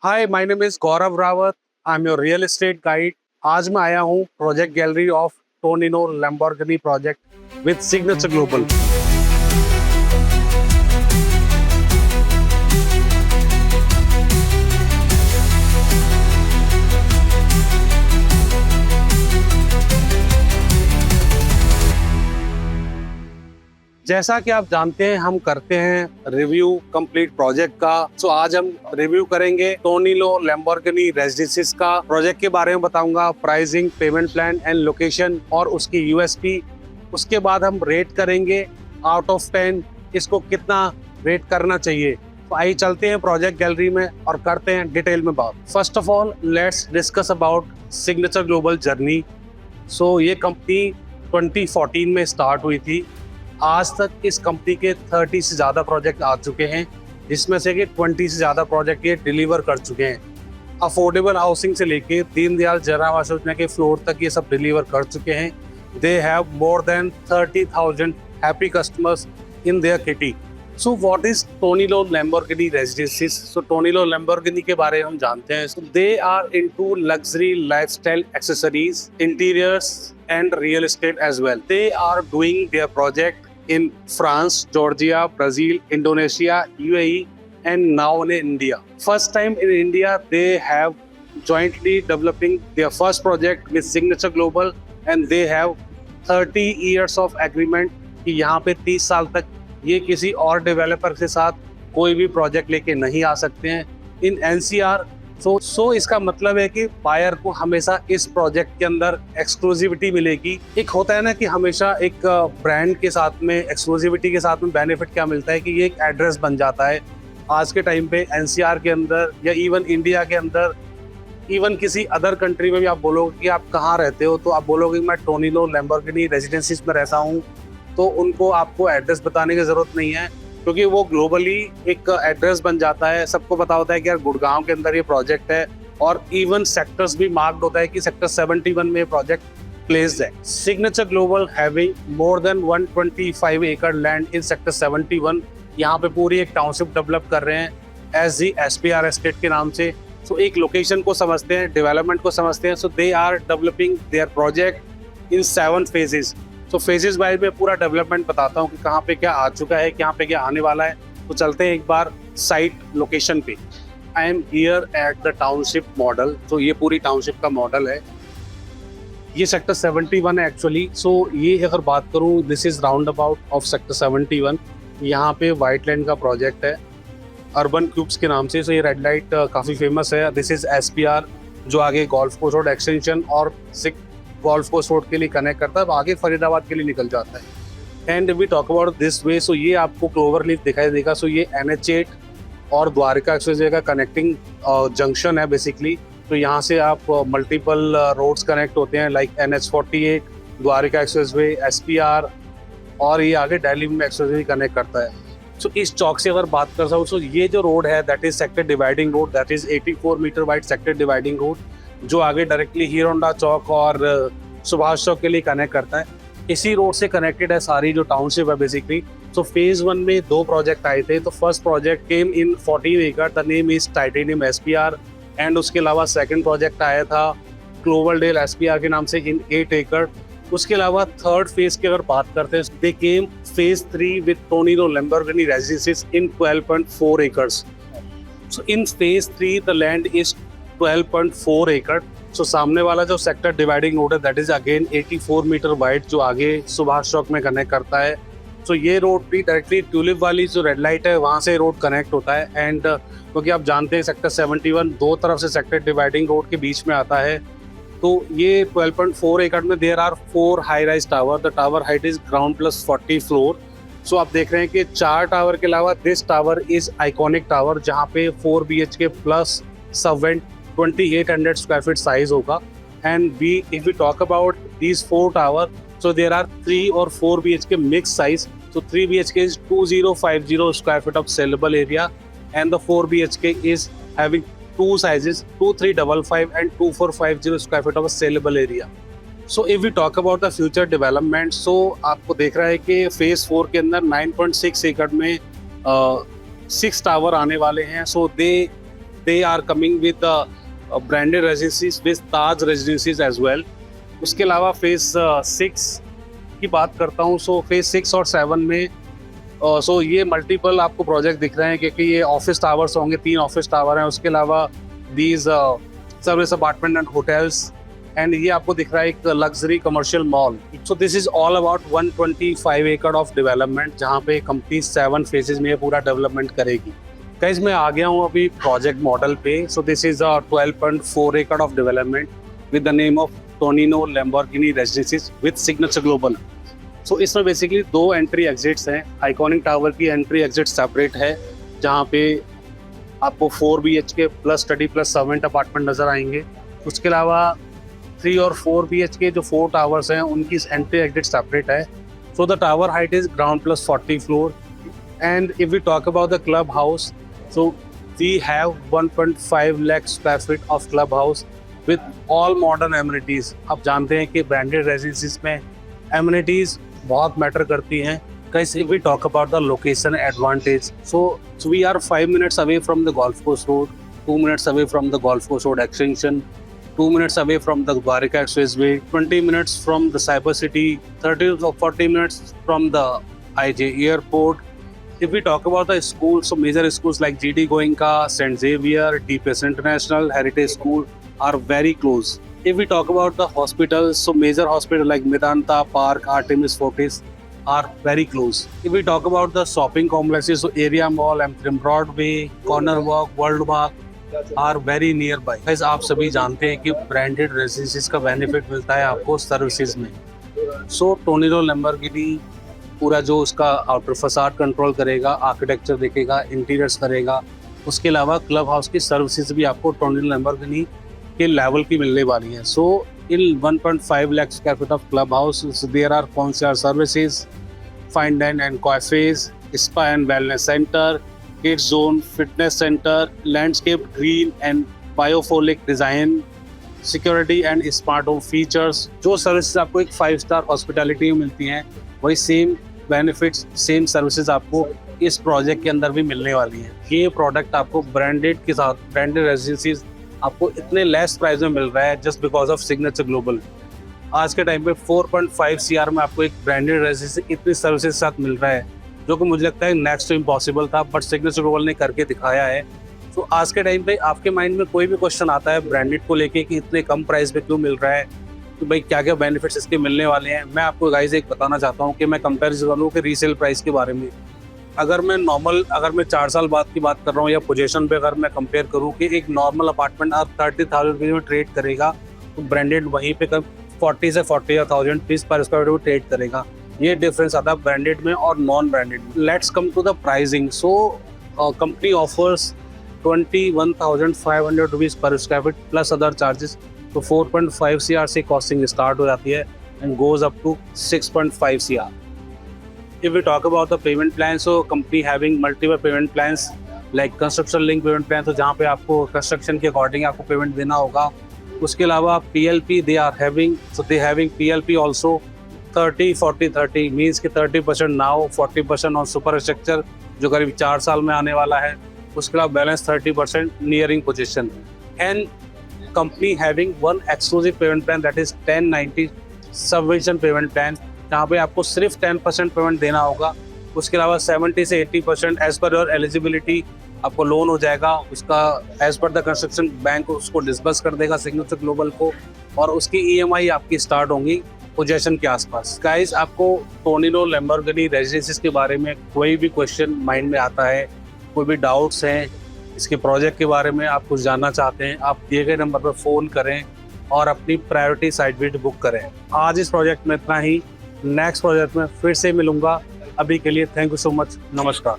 Hi, my name is Gaurav Rawat. I am your real estate guide. आज मैं आया हूँ project gallery of Tonino Lamborghini project with Signature Global. जैसा कि आप जानते हैं, हम करते हैं रिव्यू कंप्लीट प्रोजेक्ट का। तो आज हम रिव्यू करेंगे टोनिनो लैम्बोर्गिनी रेजिडेंसीज का। प्रोजेक्ट के बारे में बताऊंगा, pricing, payment plan and location और उसकी यूएसपी। उसके बाद हम रेट करेंगे आउट ऑफ 10 इसको कितना रेट करना चाहिए। तो आइए चलते हैं प्रोजेक्ट गैलरी में और करते हैं डिटेल में बात। First of all let's discuss about Signature Global journey. So ये कंपनी 2014 में स्टार्ट हुई थी। आज तक इस कंपनी के 30 से ज़्यादा प्रोजेक्ट आ चुके हैं, जिसमें से कि 20 से ज़्यादा प्रोजेक्ट ये डिलीवर कर चुके हैं। अफोर्डेबल हाउसिंग से लेके दीनदयाल जन आवास योजना के फ्लोर तक ये सब डिलीवर कर चुके हैं। They have more than 30,000 happy customers in their kitty. So what is Tonino Lamborghini residencies? So Tonino Lamborghini के बारे में हम जानते हैं। So they are into luxury lifestyle accessories, interiors and real estate as well. They are doing their project in France, Georgia, Brazil, Indonesia, UAE, and now in India. First time in India, they have jointly developing their first project with Signature Global, and they have 30 years of agreement कि यहाँ पे 30 साल तक ये किसी और developer के साथ कोई भी प्रोजेक्ट लेके नहीं आ सकते हैं इन NCR। सो इसका मतलब है कि बायर को हमेशा इस प्रोजेक्ट के अंदर एक्सक्लूसिविटी मिलेगी। एक होता है ना कि हमेशा एक ब्रांड के साथ में एक्सक्लूसिविटी के साथ में बेनिफिट क्या मिलता है कि ये एक एड्रेस बन जाता है। आज के टाइम पे NCR के अंदर या इवन इंडिया के अंदर, इवन किसी अदर कंट्री में भी आप बोलोगे कि आप कहाँ रहते हो, तो आप बोलोगे मैं टोनिनो लैम्बोर्गिनी रेजिडेंसीज में रहता हूँ, तो उनको आपको एड्रेस बताने की ज़रूरत नहीं है, क्योंकि वो ग्लोबली एक एड्रेस बन जाता है। सबको पता होता है कि यार गुड़गांव के अंदर ये प्रोजेक्ट है, और इवन सेक्टर्स भी मार्क्ड होता है कि सेक्टर 71 में ये प्रोजेक्ट प्लेस्ड है। Signature global having more than 125 एकड़ लैंड इन सेक्टर 71। यहाँ पे पूरी एक टाउनशिप डेवलप कर रहे हैं एस SPR एस्टेट के नाम से। सो एक लोकेशन को समझते हैं, डेवलपमेंट को समझते हैं। So they are developing their project in 7 phases। तो फेजेस वाइज में पूरा डेवलपमेंट बताता हूँ कि कहाँ पे क्या आ चुका है, कहाँ पे क्या आने वाला है। तो चलते हैं एक बार साइट लोकेशन पे। I am here at the township model. तो ये पूरी टाउनशिप का मॉडल है। ये सेक्टर 71 है एक्चुअली। सो ये अगर बात करूँ, this is round about of sector 71। यहाँ पे वाइट लैंड का प्रोजेक्ट है अर्बन क्यूब्स के नाम से। सो ये रेड लाइट काफ़ी फेमस है। दिस इज SPR जो आगे गोल्फ कोर्स रोड एक्सटेंशन और गोल्फ कोर्स रोड के लिए कनेक्ट करता है, आगे फरीदाबाद के लिए निकल जाता है। And we talk about this way. So ये आपको क्लोवर लीफ दिखाई देगा। सो ये NH8 और द्वारका एक्सप्रेसवे का कनेक्टिंग जंक्शन है बेसिकली। तो यहाँ से आप मल्टीपल रोड्स कनेक्ट होते हैं, like NH48, Dwarka expressway, SPR, और ये आगे दिल्ली में एक्सप्रेसवे कनेक्ट करता है। सो इस चौक से अगर बात करता हूँ, सो ये जो रोड है that is sector dividing road, that is 84 metre wide sector dividing road, जो आगे डायरेक्टली हीरो होंडा चौक और सुभाष चौक के लिए कनेक्ट करता है। इसी रोड से कनेक्टेड है सारी जो टाउनशिप है बेसिकली। सो फेज 1 में 2 प्रोजेक्ट आए थे। तो फर्स्ट प्रोजेक्ट केम इन 14 एकड़, the name is titanium SPR। And उसके अलावा सेकंड प्रोजेक्ट आया था क्लोवरडेल SPR के नाम से इन 8 एकड़। उसके अलावा थर्ड फेज की अगर बात करते हैं, they came phase 3 with Tonino Lamborghini residencies in 12.4 acres. So in phase 3 the land is 12.4 एकड़। सो सामने वाला जो सेक्टर डिवाइडिंग रोड है that is again 84 metre wide, जो आगे सुभाष चौक में कनेक्ट करता है। सो ये रोड भी डायरेक्टली ट्यूलिप वाली जो रेड लाइट है वहाँ से रोड कनेक्ट होता है। एंड क्योंकि आप जानते हैं सेक्टर 71 दो तरफ से सेक्टर डिवाइडिंग रोड के बीच में आता है। तो ये 12.4 एकड़ में there are 4 high rise tower. The tower height is ground plus 40 floor. So आप देख रहे हैं कि 4 टावर के अलावा this tower is iconic tower, जहाँ पे 4 BHK plus servant 2800 square feet size होगा। And if we talk about these 4 tower, so there are 3 or 4 BHK mixed size. So 3 BHK is 2050 square feet of sellable area, and the 4 BHK is having 2 sizes, 2355 and 2450 square feet of a sellable area. So if we talk about the future development, so आपको देख रहा है कि phase 4 के अंदर 9.6 एकड़ में 6 tower आने वाले हैं। So they are coming with branded residencies with Taj Residencies as well. उसके अलावा फेज 6 की बात करता हूँ, सो फेज 6 और 7 में सो ये मल्टीपल आपको प्रोजेक्ट दिख रहे हैं, क्योंकि ये ऑफिस टावर्स होंगे, 3 ऑफिस टावर हैं। उसके अलावा these service apartment and hotels, and ये आपको दिख रहा है एक luxury commercial mall. So this is all about 125 एकड़ ऑफ डेवलपमेंट, जहाँ पे कंपनी 7 फेजेस में ये पूरा डेवलपमेंट करेगी। गाइस मैं आ गया हूँ अभी प्रोजेक्ट मॉडल पे। सो दिस इज 12.4 एकड़ of development with the name of Tonino Lamborghini residencies with Signature Global. So इसमें बेसिकली 2 एंट्री एग्जिट्स हैं। आइकॉनिक टावर की एंट्री एग्जिट सेपरेट है, जहाँ पे आपको 4 BHK plus study plus servant apartment नज़र आएंगे। उसके अलावा 3 और 4 BHK जो 4 टावर्स हैं उनकी एंट्री एग्जिट सेपरेट है। So the tower height is ground plus 40 floor. And if we talk about the club house, so we have 1.5 lakh square feet of club house with all modern amenities. आप जानते हैं कि branded रेजिडेंसीज में amenities बहुत matter करती हैं। Guys, if we talk about the location advantage, so we are 5 minutes away from the Golf Course Road, 2 minutes away from the Golf Course Road extension, 2 minutes away from the Dwarika Expressway, 20 minutes from the Cyber City, 30 or 40 minutes from the IJ Airport. If we talk about the schools, so major schools like GD Goenka, St. Xavier, DPS International, Heritage School are very close. If we talk about the hospitals, so major hospitals like Medanta, Park, Artemis Fortis are very close. If we talk about the shopping complexes, so Area Mall, M3 Broadway, Corner Walk, World Walk are very nearby. Guys, आप सभी जानते हैं कि branded रेजिडेंसीज का benefit मिलता है आपको services में। सो टोनिनो लैम्बोर्गिनी पूरा जो उसका आउटर फसाड कंट्रोल करेगा, आर्किटेक्चर देखेगा, इंटीरियर्स करेगा। उसके अलावा क्लब हाउस की सर्विसेज भी आपको टोनिनो लैम्बोर्गिनी के लेवल की मिलने वाली है। सो in 1.5 lakh square feet of clubhouse, so there are concierge services, fine dining and cafes, spa and wellness center, kids zone, fitness center, landscape green and biophilic design, security and smart home features। जो services आपको एक 5 star hospitality में मिलती हैं, वही same benefits, same services आपको इस project के अंदर भी मिलने वाली हैं। ये प्रोडक्ट आपको ब्रांडेड के साथ, ब्रांडेड रेजिडेंसीज आपको इतने लेस प्राइस में मिल रहा है just because of signature global. आज के टाइम पे 4.5 CR में आपको एक ब्रांडेड रेजिडेंसी इतनी सर्विसेज साथ मिल रहा है, जो कि मुझे लगता है नेक्स्ट टू इम्पॉसिबल था, बट सिग्नेचर ग्लोबल ने करके दिखाया है। तो आज के टाइम पे आपके माइंड में कोई भी क्वेश्चन आता है ब्रांडेड को लेके कि इतने कम प्राइस पे क्यों मिल रहा है, तो भाई क्या क्या बेनिफिट्स इसके मिलने वाले हैं, मैं आपको गाइस एक बताना चाहता हूँ कि मैं कंपेरिजन करूँ कि रीसेल प्राइस के बारे में। अगर मैं 4 साल बाद की बात कर रहा हूँ या पोजीशन पे अगर मैं कंपेयर करूँ कि एक नॉर्मल अपार्टमेंट आप 30,000 रुपये में ट्रेड करेगा, तो ब्रांडेड वहीं पे 40 से 40,000 रुपीज़ पर स्क्वायर फीट में ट्रेड करेगा। ये डिफरेंस आता है ब्रांडेड में और नॉन ब्रांडेड में। Let's come to the pricing. So company offers 21,500 rupees पर square feet plus other charges. तो 4.5 CR से कॉस्टिंग स्टार्ट हो जाती है and goes up to 6.5 CR। If we talk about the payment plan, so company having multiple payment plans like construction link payment plan, तो जहाँ पे आपको construction के अकॉर्डिंग आपको पेमेंट देना होगा। उसके अलावा PLP they are having, so they having PLP also 30-40-30 means कि 30% now, 40% on super structure जो करीब 4 साल में आने वाला है। उसके अलावा balance 30% nearing position. And company having one exclusive payment plan that is 1090 subvention payment plan, जहाँ पे आपको सिर्फ 10% पेमेंट देना होगा। उसके अलावा 70 से 80% एज पर योर एलिजिबिलिटी आपको लोन हो जाएगा। उसका as per the construction bank उसको डिस्बर्स कर देगा सिग्नेचर ग्लोबल को, और उसकी EMI आपकी स्टार्ट होंगी पोजेशन के आसपास। गाइस, आपको टोनिनो लैम्बोर्गिनी रेजिडेंसीज के बारे में कोई भी क्वेश्चन माइंड में आता है, कोई भी डाउट्स हैं इसके प्रोजेक्ट के बारे में, आप कुछ जानना चाहते हैं, आप दिए गए नंबर पर फ़ोन करें और अपनी प्रायोरिटी साइट विजिट बुक करें। आज इस प्रोजेक्ट में इतना ही, नेक्स्ट प्रोजेक्ट में फिर से मिलूंगा। अभी के लिए थैंक यू सो मच, नमस्कार।